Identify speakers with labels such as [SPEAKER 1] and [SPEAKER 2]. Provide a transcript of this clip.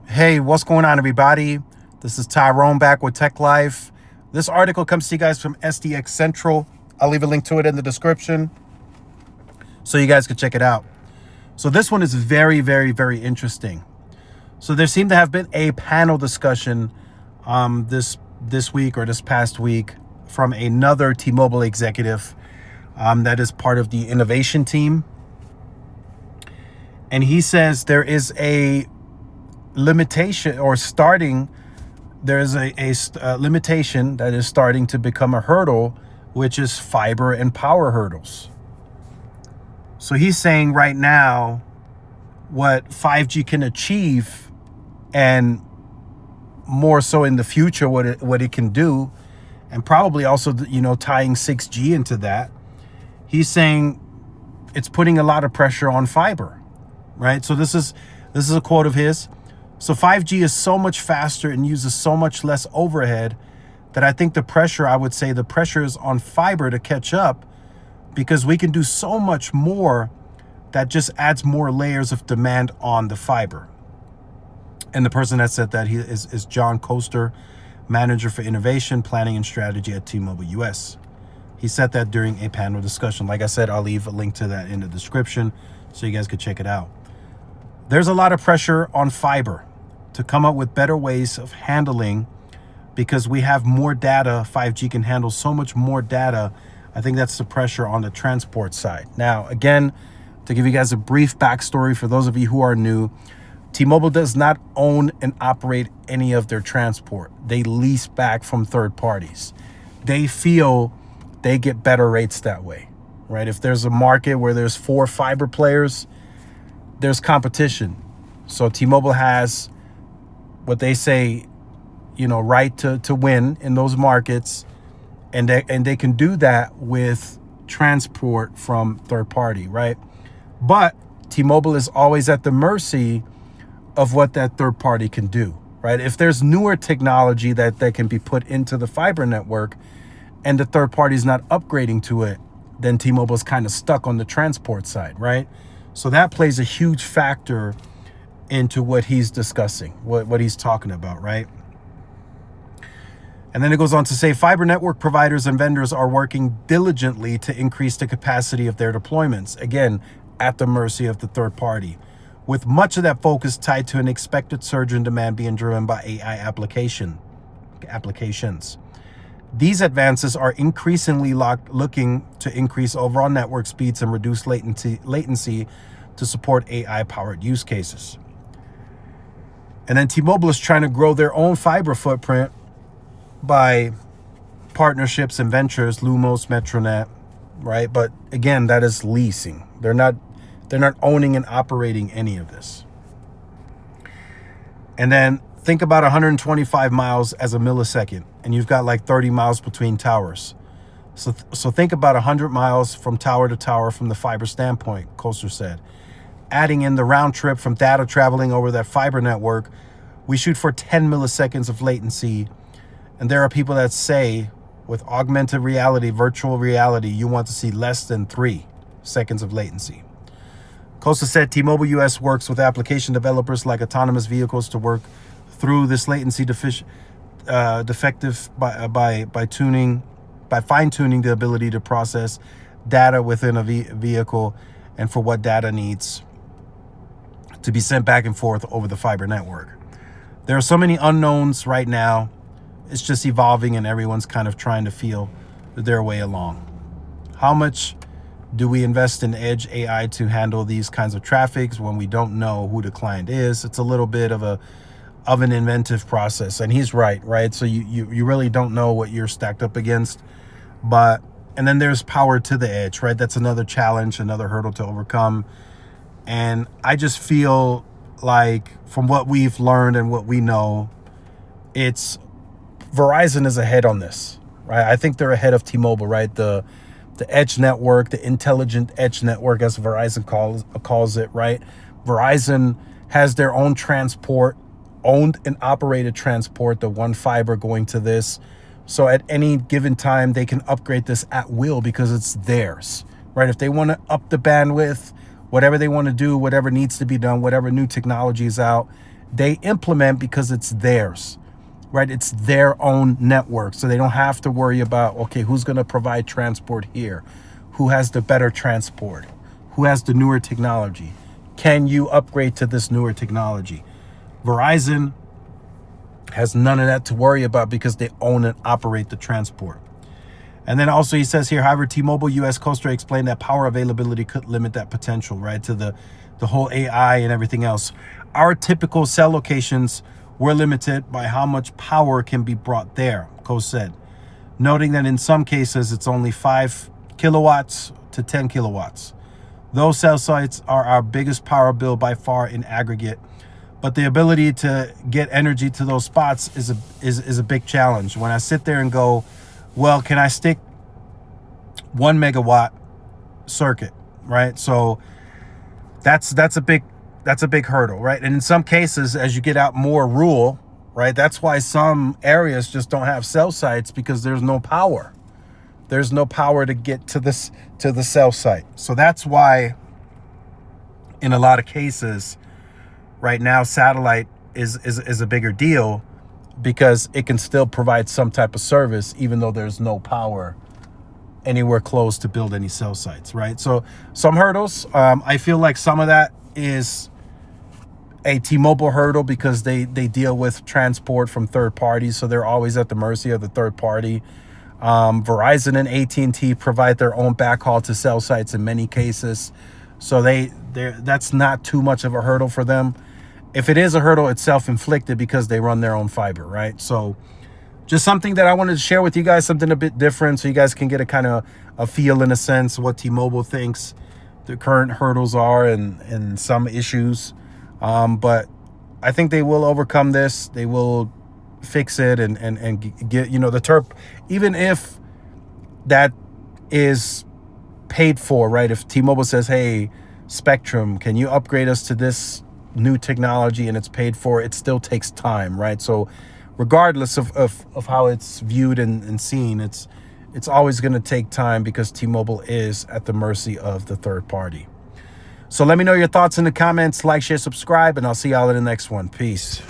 [SPEAKER 1] Hey, what's going on, everybody? This is Tyrone back with Tech Life. This article comes to you guys from SDX Central. I'll leave a link to it in the description so you guys can check it out. So this one is very, very, very interesting. So there seemed to have been a panel discussion this week or this past week from another T-Mobile executive that is part of the innovation team. And he says there is a limitation there's a limitation that is starting to become a hurdle, which is fiber and power hurdles. So he's saying right now what 5G can achieve, and more so in the future what it can do, and probably also tying 6G into that. He's saying it's putting a lot of pressure on fiber, right? So this is a quote of his. So 5G is so much faster and uses so much less overhead that I think the pressure is on fiber to catch up, because we can do so much more that just adds more layers of demand on the fiber. And the person that said that is John Koester, Manager for Innovation, Planning and Strategy at T-Mobile US. He said that during a panel discussion. Like I said, I'll leave a link to that in the description so you guys could check it out. There's a lot of pressure on fiber to come up with better ways of handling, because we have more data. 5G can handle so much more data. I think that's the pressure on the transport side. Now, again, to give you guys a brief backstory for those of you who are new, T-Mobile does not own and operate any of their transport. They lease back from third parties. They feel they get better rates that way, right? If there's a market where there's 4 fiber players, there's competition. So T-Mobile has what they say, right to win in those markets, and they can do that with transport from third party, right? But T-Mobile is always at the mercy of what that third party can do, right? If there's newer technology that can be put into the fiber network and the third party is not upgrading to it, then T-Mobile is kind of stuck on the transport side, right? So that plays a huge factor into what he's discussing, what he's talking about, right? And then it goes on to say, fiber network providers and vendors are working diligently to increase the capacity of their deployments, again, at the mercy of the third party, with much of that focus tied to an expected surge in demand being driven by AI applications. These advances are increasingly looking to increase overall network speeds and reduce latency to support AI-powered use cases. And then T-Mobile is trying to grow their own fiber footprint by partnerships and ventures, Lumos, Metronet, right? But again, that is leasing. They're not owning and operating any of this. And then think about 125 miles as a millisecond, and you've got like 30 miles between towers. So think about 100 miles from tower to tower from the fiber standpoint, Koester said. Adding in the round trip from data traveling over that fiber network, we shoot for 10 milliseconds of latency. And there are people that say with augmented reality, virtual reality, you want to see less than 3 seconds of latency. Koester said T-Mobile US works with application developers like autonomous vehicles to work through this latency defective by fine-tuning the ability to process data within a vehicle and for what data needs to be sent back and forth over the fiber network. There are so many unknowns right now. It's just evolving, and everyone's kind of trying to feel their way along. How much do we invest in edge AI to handle these kinds of traffics when we don't know who the client is? It's a little bit of an inventive process, and he's right? So you really don't know what you're stacked up against. And then there's power to the edge, right? That's another challenge, another hurdle to overcome. And I just feel like, from what we've learned and what we know, Verizon is ahead on this, right? I think they're ahead of T-Mobile, right? The edge network, the intelligent edge network, as Verizon calls it, right? Verizon has their own transport, owned and operated transport, the one fiber going to this. So at any given time, they can upgrade this at will because it's theirs, right? If they want to up the bandwidth, whatever they want to do, whatever needs to be done, whatever new technology is out, they implement because it's theirs, right? It's their own network. So they don't have to worry about, okay, who's going to provide transport here? Who has the better transport? Who has the newer technology? Can you upgrade to this newer technology? Verizon has none of that to worry about because they own and operate the transport. And then also he says here, however, T-Mobile US Coaster explained that power availability could limit that potential, right? To the whole AI and everything else. Our typical cell locations were limited by how much power can be brought there, Coase said, noting that in some cases it's only 5 kilowatts to 10 kilowatts. Those cell sites are our biggest power bill by far in aggregate, but the ability to get energy to those spots is a big challenge. When I sit there and go, well, can I stick 1 megawatt circuit, right? So that's a big hurdle, right? And in some cases, as you get out more rural, right, that's why some areas just don't have cell sites, because there's no power. There's no power to get to the cell site. So that's why in a lot of cases right now satellite is a bigger deal, because it can still provide some type of service even though there's no power anywhere close to build any cell sites, right? So some hurdles, I feel like some of that is a T-Mobile hurdle because they deal with transport from third parties, so they're always at the mercy of the third party. Verizon and AT&T provide their own backhaul to cell sites in many cases, so that's not too much of a hurdle for them. If it is a hurdle, it's self-inflicted because they run their own fiber, right? So just something that I wanted to share with you guys, something a bit different, so you guys can get a kind of a feel, in a sense, what T-Mobile thinks the current hurdles are and some issues. But I think they will overcome this. They will fix it and get, the TERP, even if that is paid for, right? If T-Mobile says, hey, Spectrum, can you upgrade us to this new technology, and it's paid for, it still takes time, right? So regardless of how it's viewed and seen, it's always going to take time because T-Mobile is at the mercy of the third party. So let me know your thoughts in the comments. Like, share, subscribe, and I'll see y'all in the next one. Peace.